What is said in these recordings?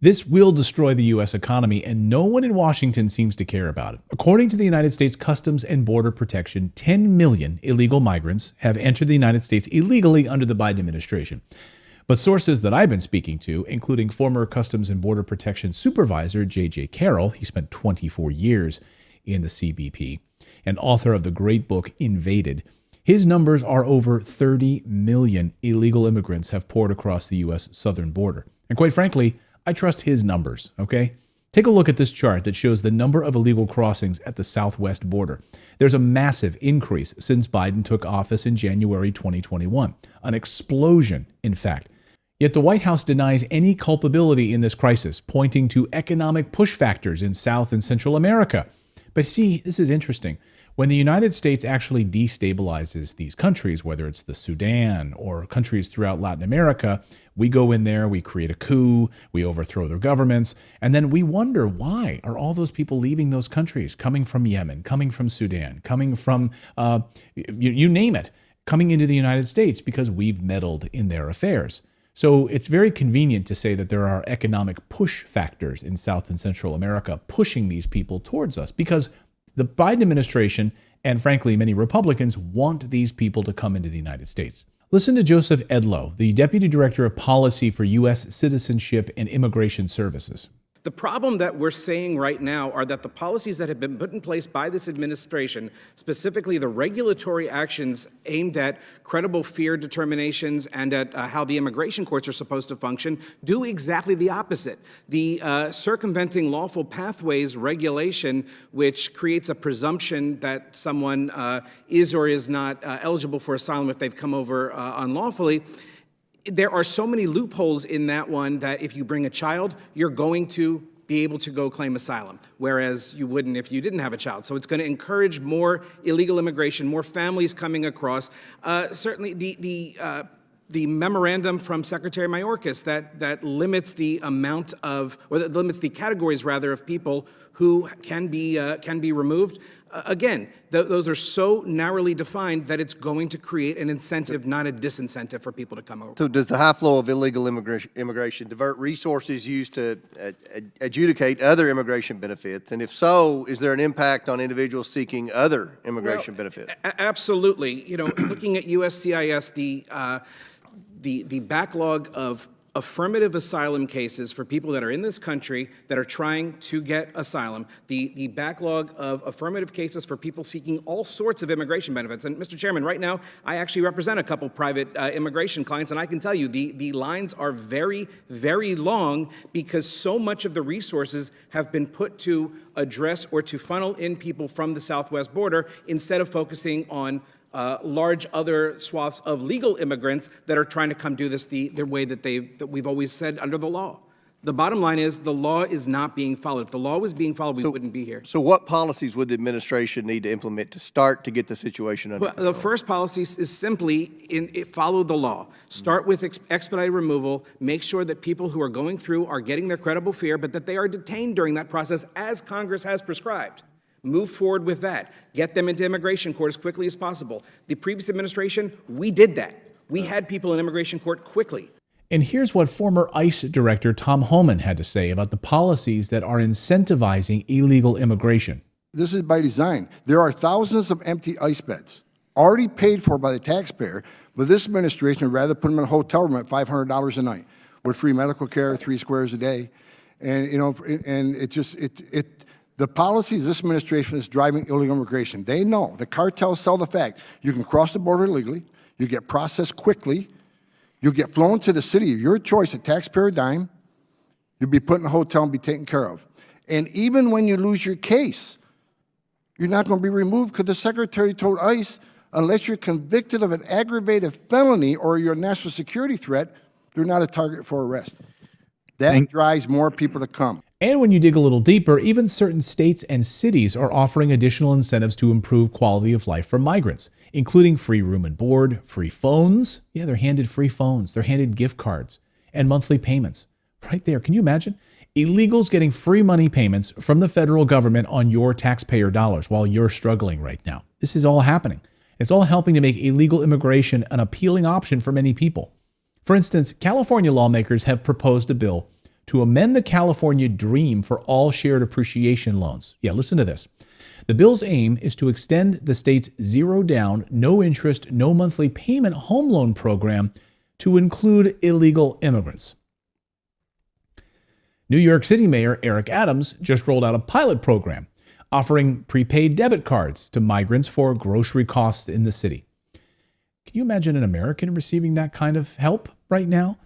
This will destroy the U.S. economy, and no one in Washington seems to care about it. According to the United States Customs and Border Protection, 10 million illegal migrants have entered the United States illegally under the Biden administration. But sources that I've been speaking to, including former Customs and Border Protection Supervisor J.J. Carroll, he spent 24 years in the CBP, and author of the great book Invaded, his numbers are over 30 million illegal immigrants have poured across the U.S. southern border. And quite frankly, I trust his numbers, okay? Take a look at this chart that shows the number of illegal crossings at the southwest border. There's a massive increase since Biden took office in January 2021. An explosion, in fact. Yet the White House denies any culpability in this crisis, pointing to economic push factors in South and Central America. But see, this is interesting. When the United States actually destabilizes these countries, whether it's the Sudan or countries throughout Latin America, we go in there, we create a coup, we overthrow their governments, and then we wonder, why are all those people leaving those countries, coming from Yemen, coming from Sudan, coming from, you name it, coming into the United States because we've meddled in their affairs. So it's very convenient to say that there are economic push factors in South and Central America pushing these people towards us, because the Biden administration, and frankly, many Republicans, want these people to come into the United States. Listen to Joseph Edlow, the Deputy Director of Policy for U.S. Citizenship and Immigration Services. The problem that we're saying right now are that the policies that have been put in place by this administration, specifically the regulatory actions aimed at credible fear determinations and at how the immigration courts are supposed to function, do exactly the opposite. The circumventing lawful pathways regulation, which creates a presumption that someone is or is not eligible for asylum if they've come over unlawfully, there are so many loopholes in that one that if you bring a child, you're going to be able to go claim asylum, whereas you wouldn't if you didn't have a child. So it's going to encourage more illegal immigration, more families coming across. Certainly the memorandum from Secretary Mayorkas that limits the amount of, or that limits the categories rather of people who can be removed. Again, those are so narrowly defined that it's going to create an incentive, not a disincentive for people to come over. So does the high flow of illegal immigration divert resources used to adjudicate other immigration benefits? And if so, is there an impact on individuals seeking other immigration benefits? Absolutely. You know, looking at USCIS, the backlog of affirmative asylum cases for people that are in this country that are trying to get asylum, the backlog of affirmative cases for people seeking all sorts of immigration benefits. And Mr. Chairman, right now, I actually represent a couple private immigration clients, and I can tell you the lines are very, very long because so much of the resources have been put to address or to funnel in people from the southwest border instead of focusing on large other swaths of legal immigrants that are trying to come do this the way that we've always said under the law. The bottom line is the law is not being followed. If the law was being followed, we wouldn't be here. So what policies would the administration need to implement to start to get the situation under control? The first policy is simply follow the law. Start with expedited removal. Make sure that people who are going through are getting their credible fear, but that they are detained during that process as Congress has prescribed. Move forward with that. Get them into immigration court as quickly as possible. The previous administration, we did that. We had people in immigration court quickly. And here's what former ICE Director Tom Homan had to say about the policies that are incentivizing illegal immigration. This is by design. There are thousands of empty ICE beds already paid for by the taxpayer, but this administration would rather put them in a hotel room at $500 a night with free medical care, 3 squares a day. And, you know, and the policies this administration is driving illegal immigration. They know, the cartels sell the fact, you can cross the border illegally, you get processed quickly, you get flown to the city of your choice, a taxpayer dime, you'll be put in a hotel and be taken care of. And even when you lose your case, you're not going to be removed because the secretary told ICE, unless you're convicted of an aggravated felony or you're a national security threat, they're not a target for arrest. That drives more people to come. And when you dig a little deeper, even certain states and cities are offering additional incentives to improve quality of life for migrants, including free room and board, free phones. Yeah, they're handed free phones. They're handed gift cards and monthly payments. Right there. Can you imagine? Illegals getting free money payments from the federal government on your taxpayer dollars while you're struggling right now. This is all happening. It's all helping to make illegal immigration an appealing option for many people. For instance, California lawmakers have proposed a bill to amend the California Dream for all shared appreciation loans. Yeah, listen to this. The bill's aim is to extend the state's zero down, no interest, no monthly payment home loan program to include illegal immigrants. New York City Mayor Eric Adams just rolled out a pilot program offering prepaid debit cards to migrants for grocery costs in the city. Can you imagine an American receiving that kind of help right now?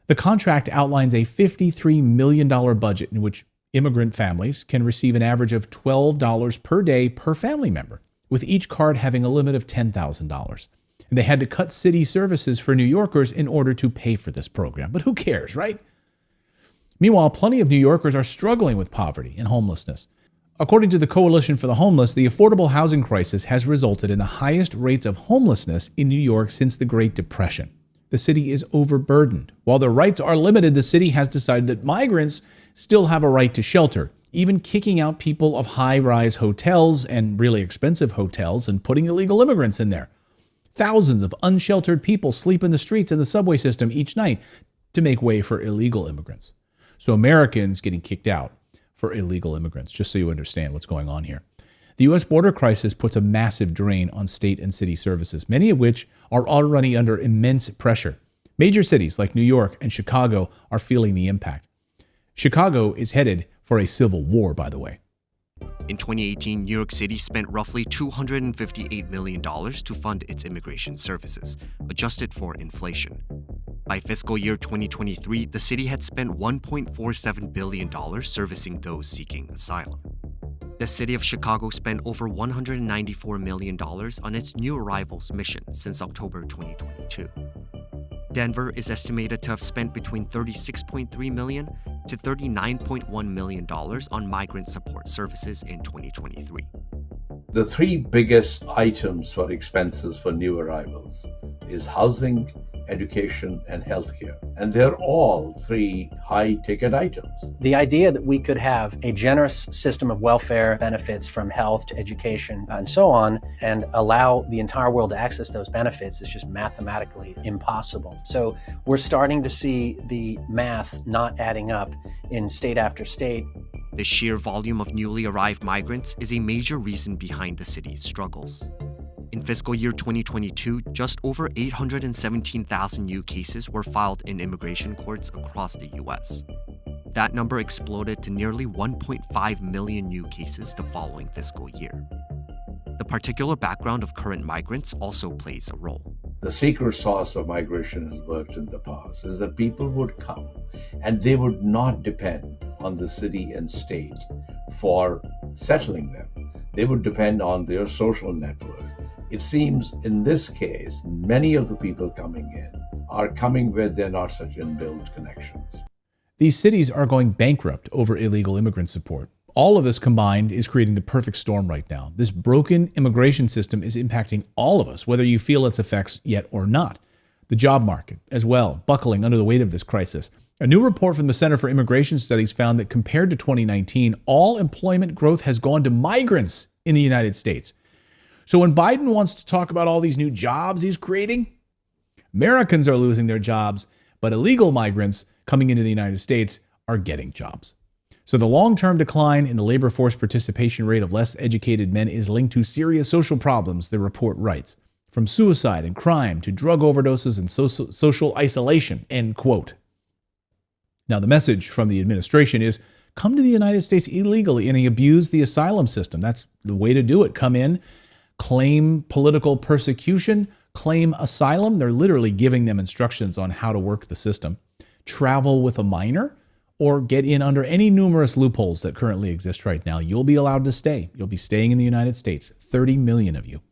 The contract outlines a $53 million budget in which immigrant families can receive an average of $12 per day per family member, with each card having a limit of $10,000. And they had to cut city services for New Yorkers in order to pay for this program. But who cares, right? Meanwhile, plenty of New Yorkers are struggling with poverty and homelessness. According to the Coalition for the Homeless, the affordable housing crisis has resulted in the highest rates of homelessness in New York since the Great Depression. The city is overburdened. While their rights are limited, the city has decided that migrants still have a right to shelter, even kicking out people of high-rise hotels and really expensive hotels and putting illegal immigrants in there. Thousands of unsheltered people sleep in the streets and the subway system each night to make way for illegal immigrants. So Americans getting kicked out for illegal immigrants, just so you understand what's going on here. The U.S. border crisis puts a massive drain on state and city services, many of which are already under immense pressure. Major cities like New York and Chicago are feeling the impact. Chicago is headed for a civil war, by the way. In 2018, New York City spent roughly $258 million to fund its immigration services, adjusted for inflation. By fiscal year 2023, the city had spent $1.47 billion servicing those seeking asylum. The city of Chicago spent over $194 million on its new arrivals mission since October 2022. Denver is estimated to have spent between $36.3 million to $39.1 million on migrant support services in 2023. The three biggest items for expenses for new arrivals is housing, education, and healthcare. And they're all three high-ticket items. The idea that we could have a generous system of welfare benefits from health to education and so on, and allow the entire world to access those benefits is just mathematically impossible. So we're starting to see the math not adding up in state after state. The sheer volume of newly arrived migrants is a major reason behind the city's struggles. In fiscal year 2022, just over 817,000 new cases were filed in immigration courts across the U.S. That number exploded to nearly 1.5 million new cases the following fiscal year. The particular background of current migrants also plays a role. The secret sauce of migration has worked in the past is that people would come and they would not depend on the city and state for settling them. They would depend on their social network. It seems in this case, many of the people coming in are coming where there are not such inbuilt connections. These cities are going bankrupt over illegal immigrant support. All of this combined is creating the perfect storm right now. This broken immigration system is impacting all of us, whether you feel its effects yet or not. The job market, as well, buckling under the weight of this crisis. A new report from the Center for Immigration Studies found that compared to 2019, all employment growth has gone to migrants in the United States. So when Biden wants to talk about all these new jobs he's creating, Americans are losing their jobs, but illegal migrants coming into the United States are getting jobs. So the long-term decline in the labor force participation rate of less educated men is linked to serious social problems, the report writes, from suicide and crime to drug overdoses and social isolation, end quote. Now, the message from the administration is come to the United States illegally and abuse the asylum system. That's the way to do it. Come in, claim political persecution, claim asylum. They're literally giving them instructions on how to work the system. Travel with a minor, or get in under any numerous loopholes that currently exist right now. You'll be allowed to stay. You'll be staying in the United States, 30 million of you.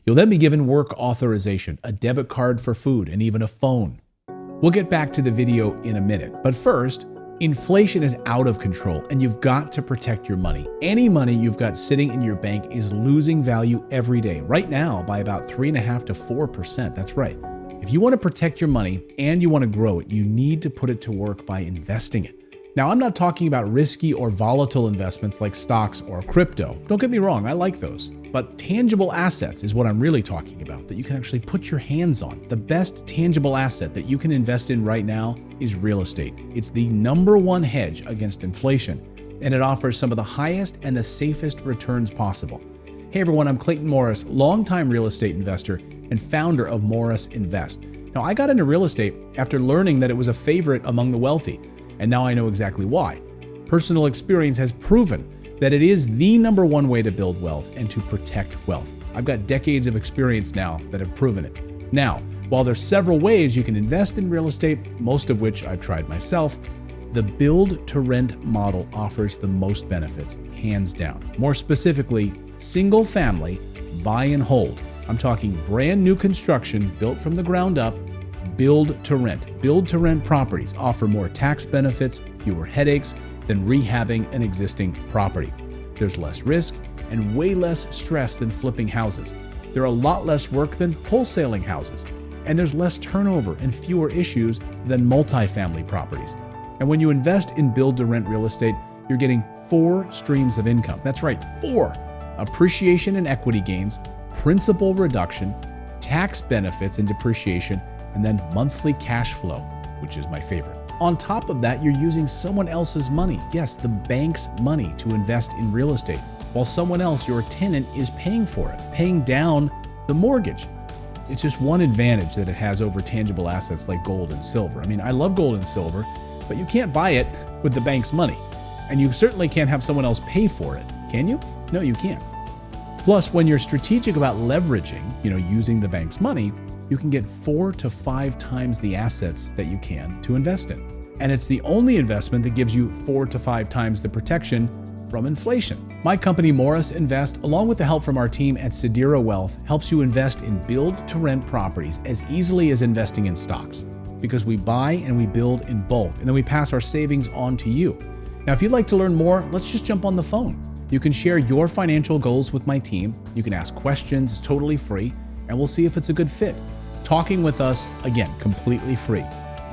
You'll then be given work authorization, a debit card for food, and even a phone. We'll get back to the video in a minute. But first, inflation is out of control, and you've got to protect your money. Any money you've got sitting in your bank is losing value every day, right now by about 3.5% to 4%. That's right. If you want to protect your money and you want to grow it, you need to put it to work by investing it. Now, I'm not talking about risky or volatile investments like stocks or crypto. Don't get me wrong, I like those. But tangible assets is what I'm really talking about, that you can actually put your hands on. The best tangible asset that you can invest in right now is real estate. It's the #1 hedge against inflation, and it offers some of the highest and the safest returns possible. Hey everyone, I'm Clayton Morris, longtime real estate investor and founder of Morris Invest. Now, I got into real estate after learning that it was a favorite among the wealthy, and now I know exactly why. Personal experience has proven that it is the #1 way to build wealth and to protect wealth. I've got decades of experience now that have proven it. Now, while there's several ways you can invest in real estate, most of which I've tried myself, the build-to-rent model offers the most benefits, hands down. More specifically, single-family buy and hold. I'm talking brand new construction built from the ground up, build-to-rent. Build-to-rent properties offer more tax benefits, fewer headaches than rehabbing an existing property. There's less risk and way less stress than flipping houses. There are a lot less work than wholesaling houses. And there's less turnover and fewer issues than multifamily properties. And when you invest in build-to-rent real estate, you're getting 4 streams of income. That's right, 4. Appreciation and equity gains, principal reduction, tax benefits and depreciation, and then monthly cash flow, which is my favorite. On top of that, you're using someone else's money, yes, the bank's money, to invest in real estate, while someone else, your tenant, is paying for it, paying down the mortgage. It's just one advantage that it has over tangible assets like gold and silver. I mean, I love gold and silver, but you can't buy it with the bank's money. And you certainly can't have someone else pay for it, can you? No, you can't. Plus, when you're strategic about leveraging, using the bank's money, you can get 4 to 5 times the assets that you can to invest in. And it's the only investment that gives you 4 to 5 times the protection from inflation. My company, Morris Invest, along with the help from our team at Sedera Wealth, helps you invest in build-to-rent properties as easily as investing in stocks, because we buy and we build in bulk, and then we pass our savings on to you. Now, if you'd like to learn more, let's just jump on the phone. You can share your financial goals with my team. You can ask questions, it's totally free, and we'll see if it's a good fit. Talking with us, again, completely free.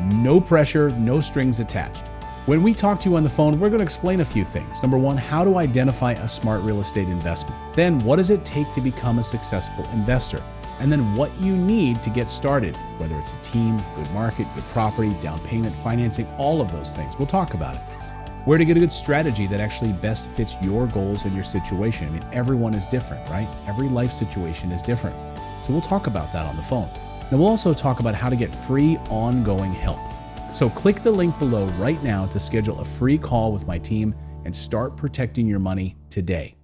No pressure, no strings attached. When we talk to you on the phone, we're going to explain a few things. Number 1, how to identify a smart real estate investment. Then, what does it take to become a successful investor? And then what you need to get started, whether it's a team, good market, good property, down payment, financing, all of those things. We'll talk about it. Where to get a good strategy that actually best fits your goals and your situation. I mean, everyone is different, right? Every life situation is different. So we'll talk about that on the phone. Then we'll also talk about how to get free ongoing help. So click the link below right now to schedule a free call with my team and start protecting your money today.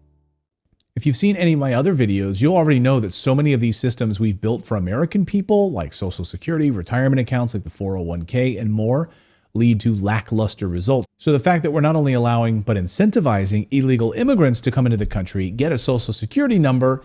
If you've seen any of my other videos, you'll already know that so many of these systems we've built for American people, like Social Security, retirement accounts like the 401k, and more, lead to lackluster results. So the fact that we're not only allowing but incentivizing illegal immigrants to come into the country, get a Social Security number,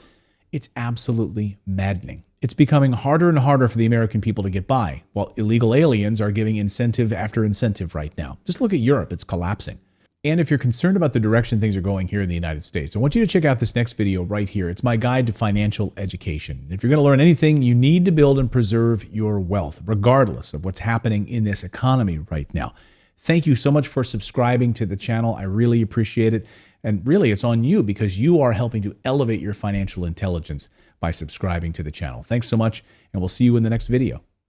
it's absolutely maddening. It's becoming harder and harder for the American people to get by, while illegal aliens are giving incentive after incentive right now. Just look at Europe, it's collapsing. And if you're concerned about the direction things are going here in the United States, I want you to check out this next video right here. It's my guide to financial education. If you're going to learn anything, you need to build and preserve your wealth, regardless of what's happening in this economy right now. Thank you so much for subscribing to the channel. I really appreciate it. And really, it's on you because you are helping to elevate your financial intelligence by subscribing to the channel. Thanks so much, and we'll see you in the next video.